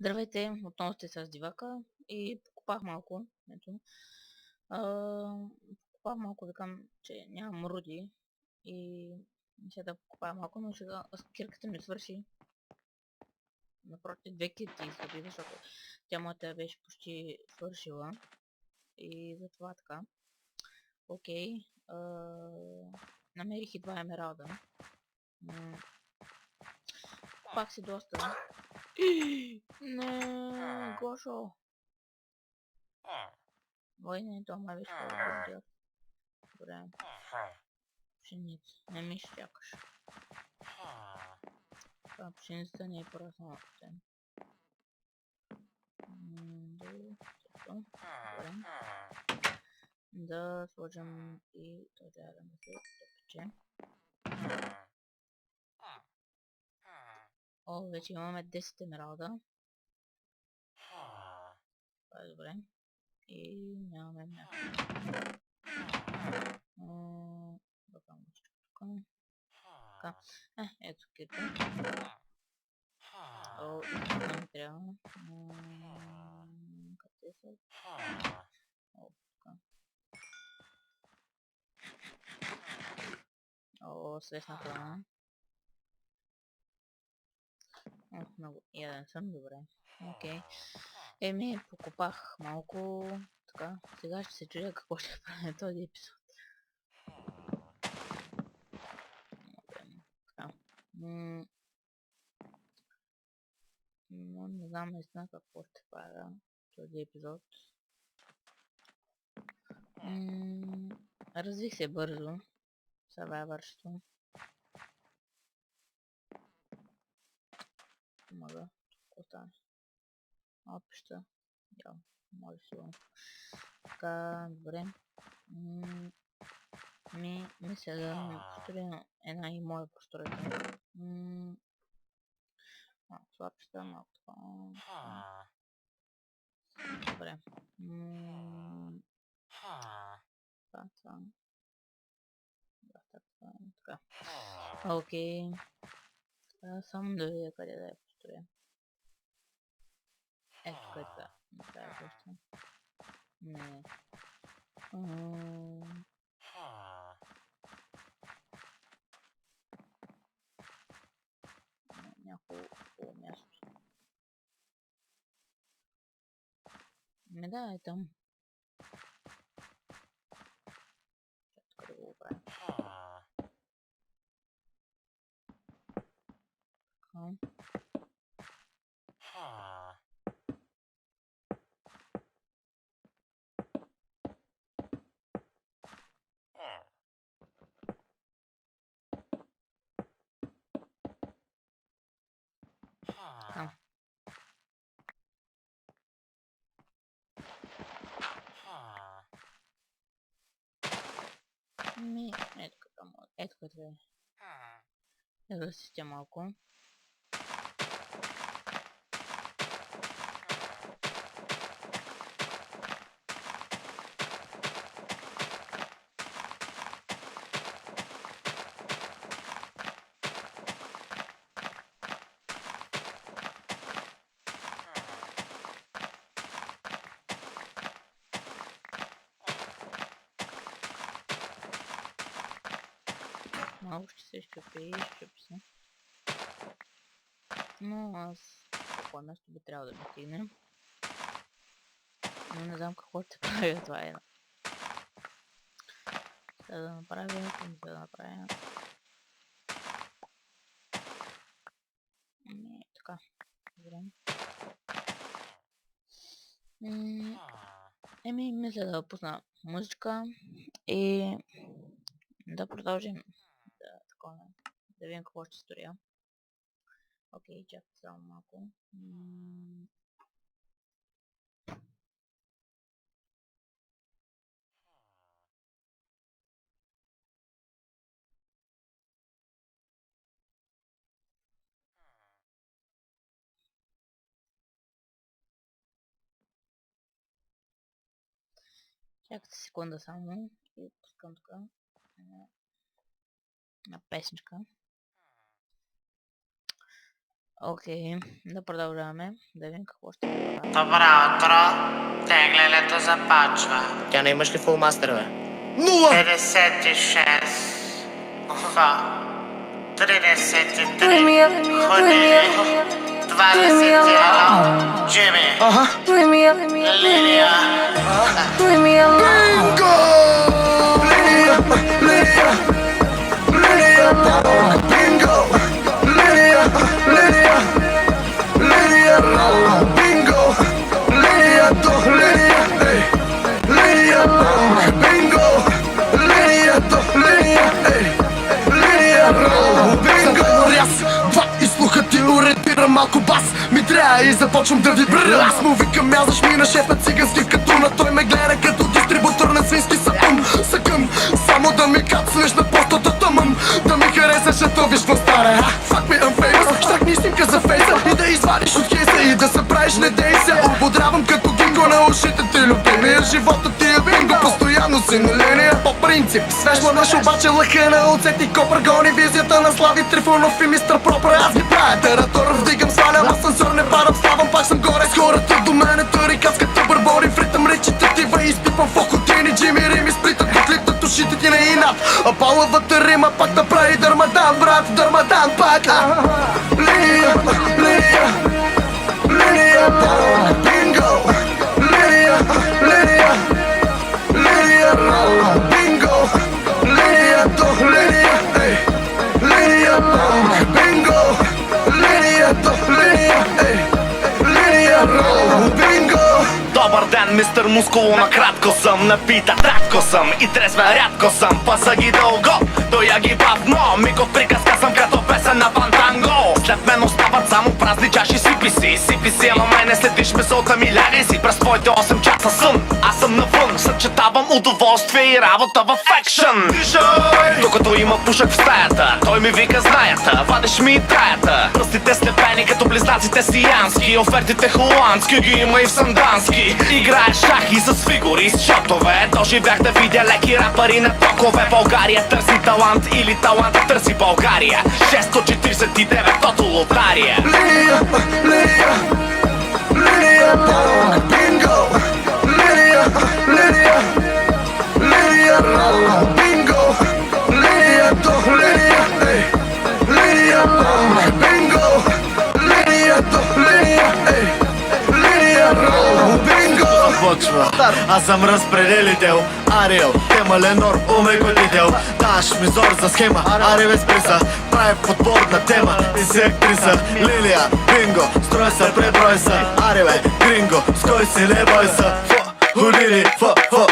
Здравейте, отново сте с Дивака и покупах малко. Ето. Покупах малко, викам, че нямам руди и ще да покупая малко, но сега кирката ми свърши. Напротив, 2 кирки изгубих, защото тя моята беше почти свършила и затова така. Окей. Намерих и 2 емералда. Пак си доста. Не, Гошо. Ой, не, то май беше по-добре. Добре. Пшеница. Не ми щякаш. Това пшеницата не е пораснала. Добре. Да сложим и този агън да се пече. О, вече имаме 10 емералда. Това е добре. И нямаме място. Бакам всичко тук. Така. Ето кирка. О, и тук не трябва. Къде са? О, така. О, свестната. Много яден съм, добре. Окей. Еми, покупах малко. Така, сега ще се чудя какво ще правя този епизод. Така. Но не знам наистина какво ще правя този епизод. Развих се бързо. Survivorството. Мога. Какво стане? Опища. Я, може сигурно. Така, добре. Мисля да построя една и моя постройка. Слабща, малко така. Добре. Това. Да, така. Окей. Само да видя къде да я построя. Ето тук е така. Не трябва да построя. Не. Няколко място. Не да е там. Тук да го оправим. Така. Така. Ето като ето като е. Да засистя малко. Малко ще се щупи се. Но аз такова нещо би трябвало да ми стигне. Но не знам какво ще правя, това е. Сега да направя, да направя. Не, така. Добре. Еми, мисля да пусна музичка и да продължим да видим какво ще сторя. Окей, чакай само малко. Чакайте секунда само и пускам тук на песничка. Окей, да продължаваме. Да видим какво ще направим. Добро утро, теглянето започва. Тя не имаш ли фулмастер, бе? 56 Фа 33 Ходили 21 Джими Лилия Малко бас ми трябва и започвам да вибрира. Аз му викам, мязаш ми на шефа цигански катун, а той ме гледа като дистрибутор на свински сапун. Съкъм, само да ми кацнеш на постата тъмън, да ми харесаш, а то виж какво стане. Fuck me, I'm famous, щакни снимка за фейса и да извадиш от кейса и да се правиш, не дей се. Ободрявам като гинго на ушите ти, любимия, живота ти е бинго. Постоянно си на линия по принцип. Свеж младеж обаче лъха на оцети копър, гони визията на Слави Трифонов и мистер Пропър. Аз ги правя тератор, вдигам, свалям асансьор, не падам, ставам, пак съм горе с хората до мене. Тарикатската бърбори в ритъм речите ти ва изпипам в охотини. Джими Рими сплитат, отлитат ушите ти на инат, а палавата рима пак направи дърмадан, брат, дърмадан пак. Линия, линия, линия, бинго. Линия, линия, линия, бинго. Линията, линия, ей. Линия, бинго. Линията, линия, ей. Линия, бинго. Добър ден, мистер Мускуло, накратко съм напита, кратко съм и трезвен рядко съм. Паса ги дълго, той я ги бавно. Миков приказка съм като песен на Фантанго. След мен остават само празни чаши, сипи си, ама май не следиш мисълта ми, лягай си през твоите 8 часа сън. Аз съм навън, съчетавам удоволствие и работа в екшън. Докато има пушък в стаята, той ми вика знаята, вадиш ми и траята. Пръстите слепени като близнаците сиянски, офертите холандски ги има и в Сандански. Играе шахи с фигури, с шотове. Доживях да видя леки рапъри на токове. България търси талант или таланта търси България. 649 тото лотария. Линия, линия, линия, бинго. Линия, линия, линия, бинго. Линията, линия, ей. Линия, бинго. Линията, линия, ей. Линия, бинго. Почва. Аз съм разпределител, Ариел, тема Ленор, омекотител. Даш ми зор за схема, Ари без приса, прави подбор на тема и си актриса. Лилия, бинго, строй се, преброй се, Ари бе, гринго, с кой си не бой се. Ходили,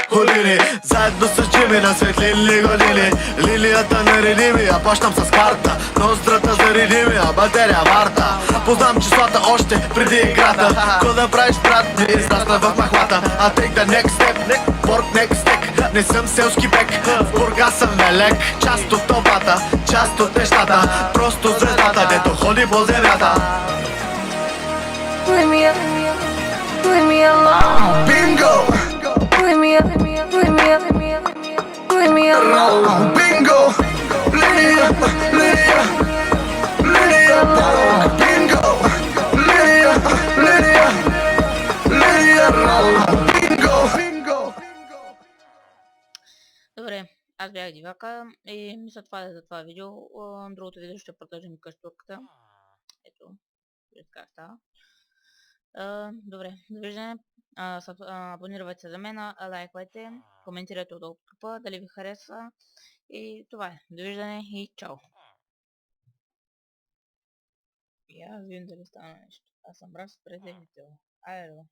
ходили, заедно с Джими на светлини години. Лилията нареди ми, я почнам с карта, нострата зареди ми, а батерия варта. Познам числата още преди играта. Ко да правиш, брат, не израсна в махлата. I take the next step, work next step. Не съм селски бек, в Бургас съм мелек. Част от тълпата, част от нещата, просто звездата, дето ходи по земята. Bingo! Bingo! Linia, linia, linia, bingo! Linia, linia, linia, bingo! Bingo! Добре, аз бях Дивака и мисля това е за това видео. Другото видео ще продължим къщурката. Ето, как става. Добре, довиждане. Абонирайте се за мен, лайквайте, коментирайте отдолу под капа, дали ви харесва. И това е. Довиждане и чао. И аз видим дали стана нещо. Аз съм разпределител. Айде.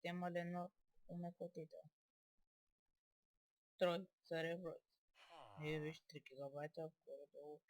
Тема Ленор, умекотител. Трой, цареврой. И виж 3 гигабайта, горе-долу.